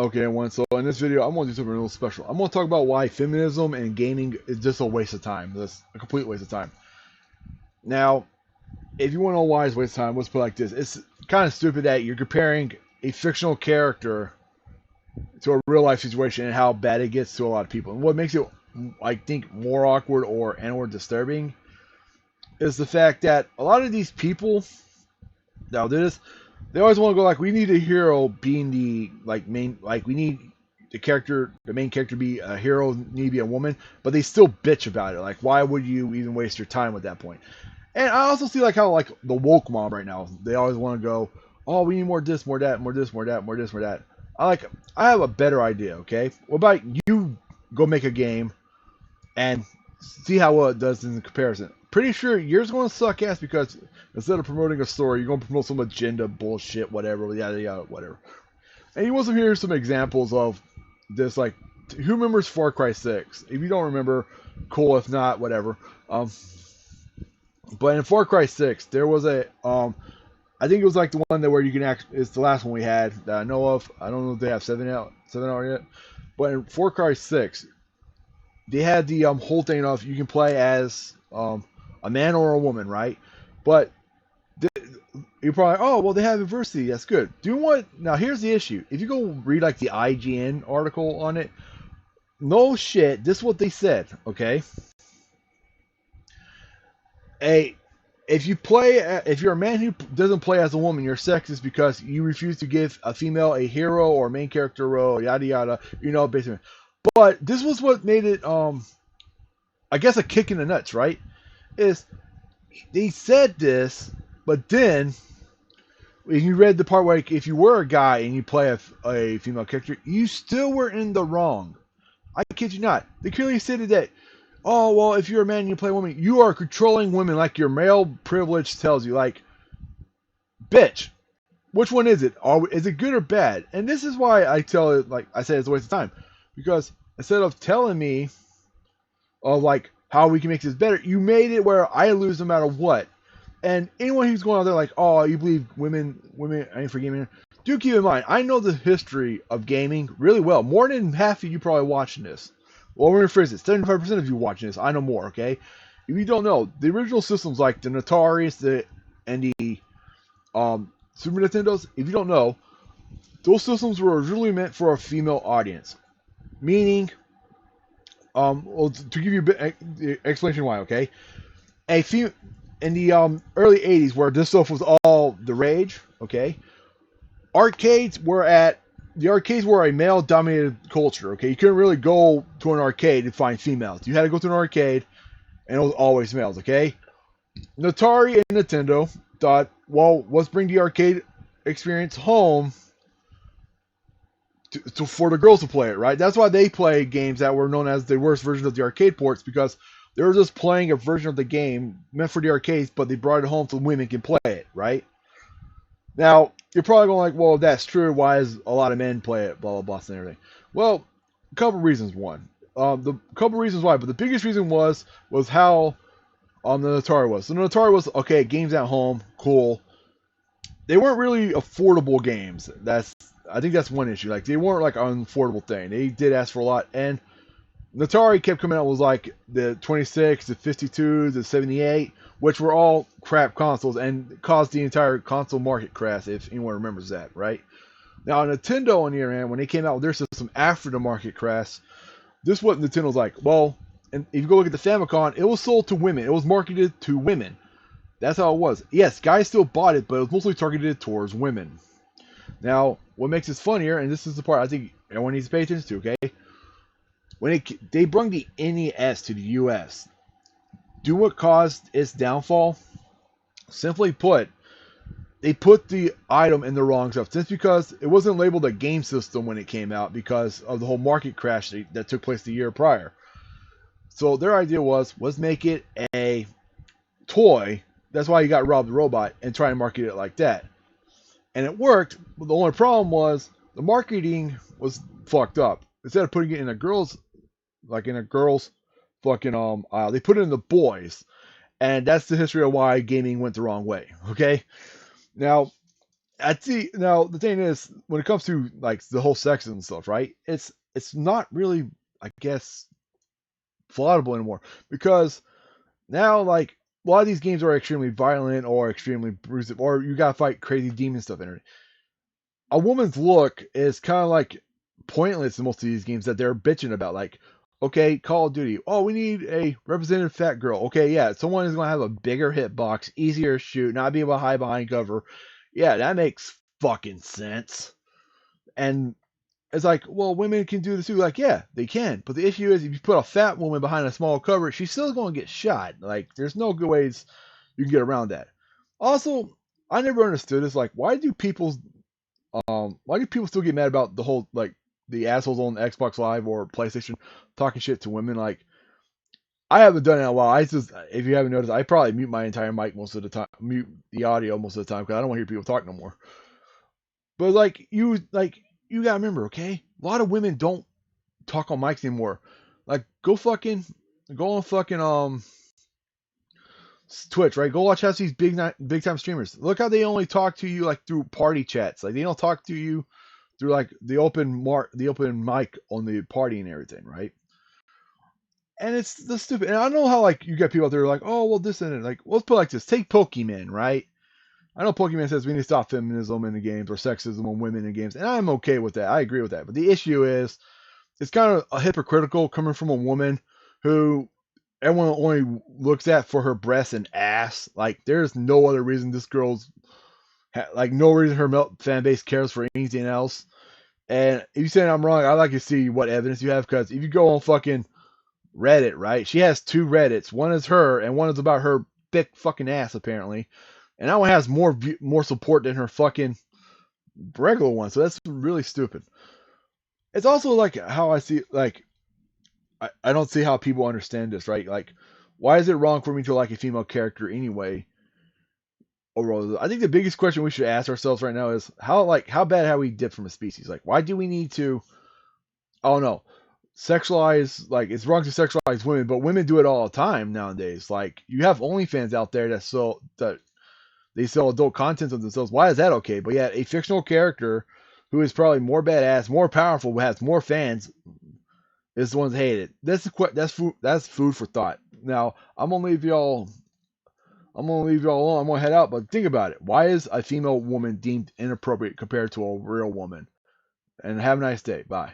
Okay, so in this video, I'm going to do something real special. I'm going to talk about why feminism and gaming is just a waste of time. That's a complete waste of time. Now, if you want to know why it's a waste of time, let's put it like this. It's kind of stupid that you're comparing a fictional character to a real life situation and how bad it gets to a lot of people. And what makes it, I think, more awkward and or disturbing is the fact that a lot of these people that do this, they always want to go like, we need a hero being the main, we need the main character be a hero, need to be a woman, but they still bitch about it. Like, why would you even waste your time at that point? And I also see like how like the woke mob right now, they always want to go, oh, we need more this, more that, more this, more that, more this, more that. I have a better idea. Okay, what about you go make a game and see how well it does in comparison? Pretty sure yours going to suck ass because instead of promoting a story, you're going to promote some agenda bullshit, whatever, yada yada, whatever. And you want to hear some examples of this, like, who remembers Far Cry 6? If you don't remember, cool. If not, whatever. But in Far Cry 6, there was I think it was like the one that where you can it's the last one we had that I know of. I don't know if they have 7 out yet. But in Far Cry 6, they had the whole thing of you can play as a man or a woman, right? But you're probably, oh, well, they have diversity. That's good. Do what? Now, here's the issue. If you go read like the IGN article on it, no shit. This is what they said. Okay. If you're a man who doesn't play as a woman, you're sexist because you refuse to give a female a hero or main character role, yada yada. You know, basically. But this was what made it, I guess, a kick in the nuts, right? Is they said this, but then if you read the part where if you were a guy and you play a female character, you still were in the wrong. I kid you not. They clearly stated that, oh, well, if you're a man and you play a woman, you are controlling women like your male privilege tells you. Like, bitch, which one is it? Is it good or bad? And this is why I tell it, like I said, it's a waste of time. Because instead of telling me of like how we can make this better, you made it where I lose no matter what. And anyone who's going out there like, oh, you believe women ain't for gaming, do keep in mind, I know the history of gaming really well. More than half of you probably watching this. Well, we're going to phrase it, 75% of you watching this, I know more, okay? If you don't know, the original systems like the Ataris and the Super Nintendos, if you don't know, those systems were originally meant for a female audience. Meaning, well, to give you a bit explanation why, okay? In the early 80s, where this stuff was all the rage, okay? Arcades were a male-dominated culture, okay? You couldn't really go to an arcade and find females. You had to go to an arcade, and it was always males, okay? Atari and Nintendo thought, well, let's bring the arcade experience home for the girls to play it, right? That's why they play games that were known as the worst version of the arcade ports, because they were just playing a version of the game meant for the arcades, but they brought it home so women can play it, right? Now, you're probably going like, well, if that's true, why is a lot of men play it, blah, blah, blah, and everything? Well, a couple reasons. One, the couple reasons why, but the biggest reason was how the Atari was. So the Atari was, okay, games at home, cool. They weren't really affordable games. I think that's one issue. Like, they weren't like an affordable thing. They did ask for a lot, and Atari kept coming out with like the 26, the 52, the 78, which were all crap consoles and caused the entire console market crash, if anyone remembers that, right? Now, Nintendo, on the other hand, when they came out with their system after the market crash, this is what Nintendo's like. Well, and if you go look at the Famicom, it was sold to women. It was marketed to women. That's how it was. Yes, guys still bought it, but it was mostly targeted towards women. Now, what makes this funnier, and this is the part I think everyone needs to pay attention to, okay? When they brought the NES to the US, do what caused its downfall? Simply put, they put the item in the wrong stuff. Just because it wasn't labeled a game system when it came out because of the whole market crash that took place the year prior. So their idea was, let's make it a toy. That's why you got Rob the Robot and try and market it like that. And it worked, but the only problem was the marketing was fucked up. Instead of putting it in a girls fucking aisle, they put it in the boys. And that's the history of why gaming went the wrong way, okay? Now, I see. Now the thing is, when it comes to like the whole sexism stuff, right? It's not really, I guess, laudable anymore because now like a lot of these games are extremely violent or extremely bruising, or you gotta fight crazy demon stuff in it. A woman's look is kind of like pointless in most of these games that they're bitching about. Like, okay, Call of Duty. Oh, we need a representative fat girl. Okay, yeah, someone is going to have a bigger hitbox, easier to shoot, not be able to hide behind cover. Yeah, that makes fucking sense. And it's like, well, women can do this too. Like, yeah, they can. But the issue is, if you put a fat woman behind a small cover, she's still going to get shot. Like, there's no good ways you can get around that. Also, I never understood this. Like, why do people still get mad about the whole like the assholes on Xbox Live or PlayStation talking shit to women? Like, I haven't done it in a while. If you haven't noticed, I probably mute my entire mic most of the time, mute the audio most of the time because I don't want to hear people talk no more. But you gotta remember, okay, a lot of women don't talk on mics anymore. Like, go on fucking Twitch, right? Go watch these big time streamers. Look how they only talk to you like through party chats. Like, they don't talk to you through like the open mic on the party and everything, right? And it's the stupid. And I know how like you get people out there like, oh well, this and it. Like, let's put it like this. Take Pokemon, right? I know Pokemon says we need to stop feminism in the games or sexism on women in games, and I'm okay with that. I agree with that. But the issue is, it's kind of a hypocritical coming from a woman who everyone only looks at for her breasts and ass. Like, there's no other reason this girl's like no reason her fan base cares for anything else. And if you say I'm wrong, I'd like to see what evidence you have, because if you go on fucking Reddit, right? She has two Reddits. One is her, and one is about her thick fucking ass, apparently. And that one has more support than her fucking regular one. So that's really stupid. It's also like how I see, like, I don't see how people understand this, right? Like, why is it wrong for me to like a female character anyway? Overall, I think the biggest question we should ask ourselves right now is how bad have we dipped from a species? Like, why do we need to? Oh no, sexualize, like, it's wrong to sexualize women, but women do it all the time nowadays. Like, you have OnlyFans out there that they sell adult content of themselves. Why is that okay? But yet a fictional character who is probably more badass, more powerful, has more fans is the ones that hate it. That's food for thought. Now I'm gonna leave y'all alone. I'm gonna head out, but think about it. Why is a female woman deemed inappropriate compared to a real woman? And have a nice day. Bye.